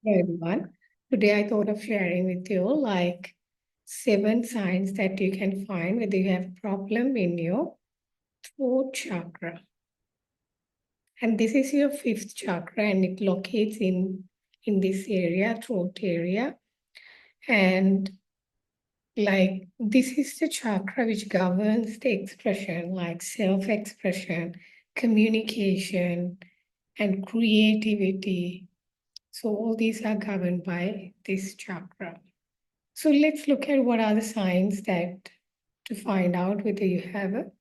Hey everyone. Today I thought of sharing with you like 7 signs that you can find whether you have a problem in your throat chakra. And this is your fifth chakra and it locates in this area, throat area. And like this is the chakra which governs the expression, like self-expression, communication, and creativity. So all these are governed by this chakra. So let's look at what are the signs that to find out whether you have an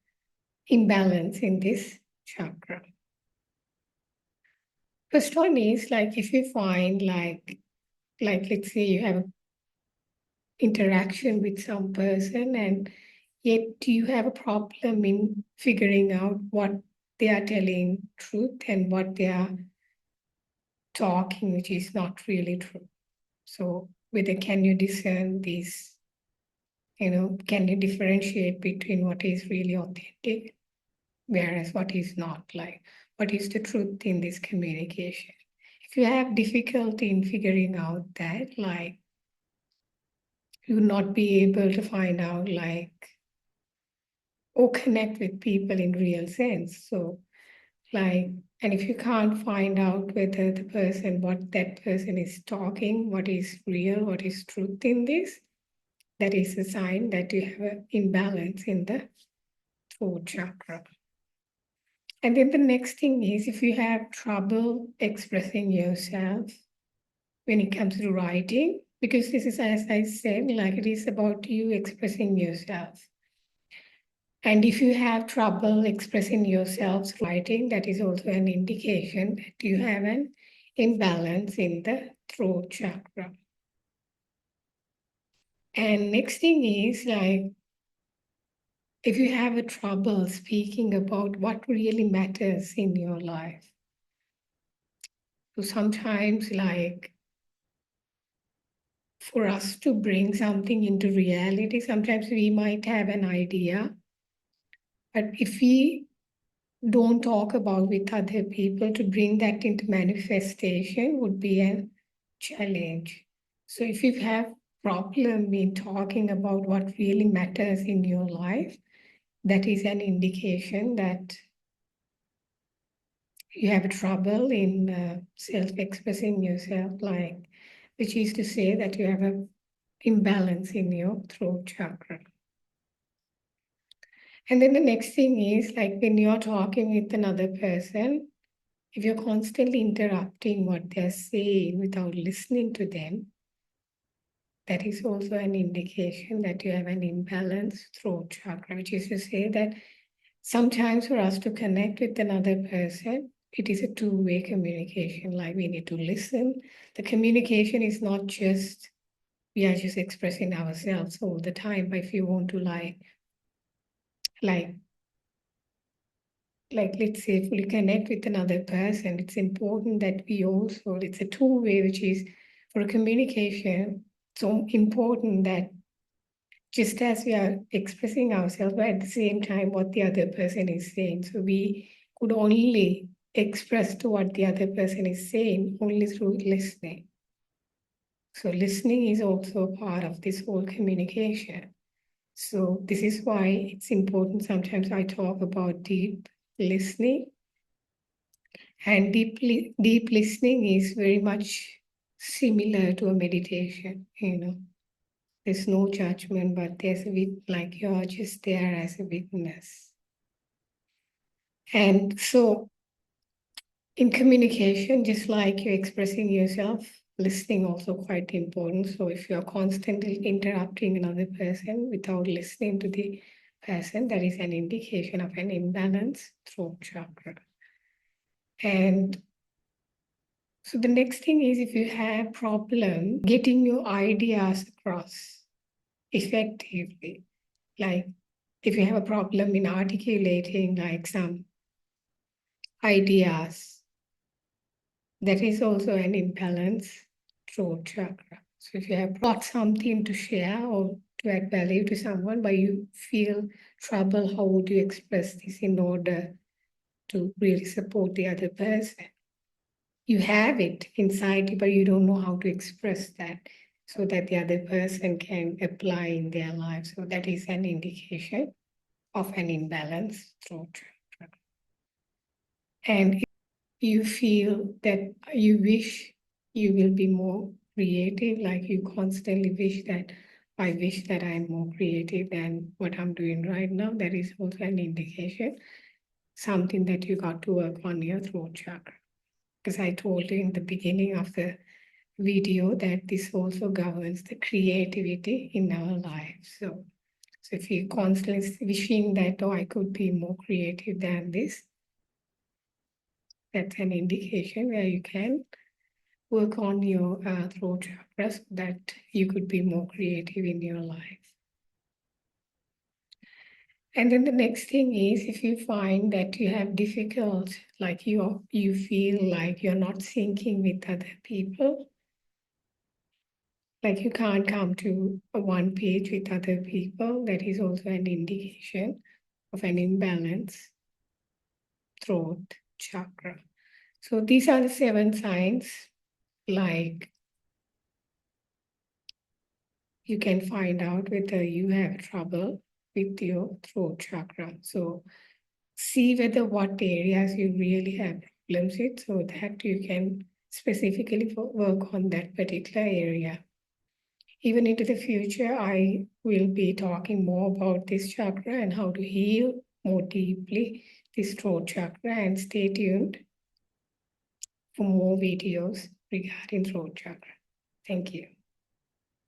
imbalance in this chakra. First one is like if you find like let's say you have interaction with some person and yet you have a problem in figuring out what they are telling truth and what they are talking which is not really true. So whether can you discern these, can you differentiate between what is really authentic whereas what is not, like what is the truth in this communication? If you have difficulty in figuring out that, like you will not be able to find out like or connect with people in real sense. So like, and if you can't find out whether the person, what that person is talking, what is real, what is truth in this, that is a sign that you have an imbalance in the throat chakra. And then the next thing is if you have trouble expressing yourself when it comes to writing, because this is, as I said, like it is about you expressing yourself. And if you have trouble expressing yourself through writing, that is also an indication that you have an imbalance in the throat chakra. And next thing is like, if you have a trouble speaking about what really matters in your life. So sometimes like for us to bring something into reality, sometimes we might have an idea, but if we don't talk about with other people to bring that into manifestation would be a challenge. So if you have problem in talking about what really matters in your life, that is an indication that you have trouble in self-expressing yourself, like, which is to say that you have an imbalance in your throat chakra. And then the next thing is like when you're talking with another person, if you're constantly interrupting what they're saying without listening to them, that is also an indication that you have an imbalanced throat chakra, which is to say that sometimes for us to connect with another person, it is a two-way communication. Like we need to listen. The communication is not just, we are just expressing ourselves all the time. But if you want to like let's say fully connect with another person, it's important that we also, it's a two-way, which is for communication, so important that just as we are expressing ourselves, but at the same time what the other person is saying. So we could only express to what the other person is saying only through listening. So listening is also part of this whole communication. So this is why it's important. Sometimes I talk about deep listening. And deep listening is very much similar to a meditation, There's no judgment, but there's like you're just there as a witness. And so in communication, just like you're expressing yourself, listening also quite important. So if you're constantly interrupting another person without listening to the person, that is an indication of an imbalance throat chakra. And so the next thing is if you have problem getting your ideas across effectively, like if you have a problem in articulating like some ideas, that is also an imbalance throat chakra. So if you have got something to share or to add value to someone, but you feel trouble, how would you express this in order to really support the other person? you have it inside you, but you don't know how to express that so that the other person can apply in their life. So that is an indication of an imbalance throat chakra. And if you feel that you wish you will be more creative, like you constantly wish that I wish that I'm more creative than what I'm doing right now, that is also an indication, something that you got to work on your throat chakra. Because I told you in the beginning of the video that this also governs the creativity in our lives. So if you're constantly wishing that, oh, I could be more creative than this, that's an indication where you can work on your throat chakra so that you could be more creative in your life. And then the next thing is, if you find that you have difficult, like you feel like you're not syncing with other people, like you can't come to a one page with other people, that is also an indication of an imbalance throat chakra. So these are the 7 signs, like you can find out whether you have trouble with your throat chakra. So see whether what areas you really have problems with so that you can specifically work on that particular area. Even into the future, I will be talking more about this chakra and how to heal more deeply this throat chakra, and stay tuned for more videos regarding throat chakra. Thank you.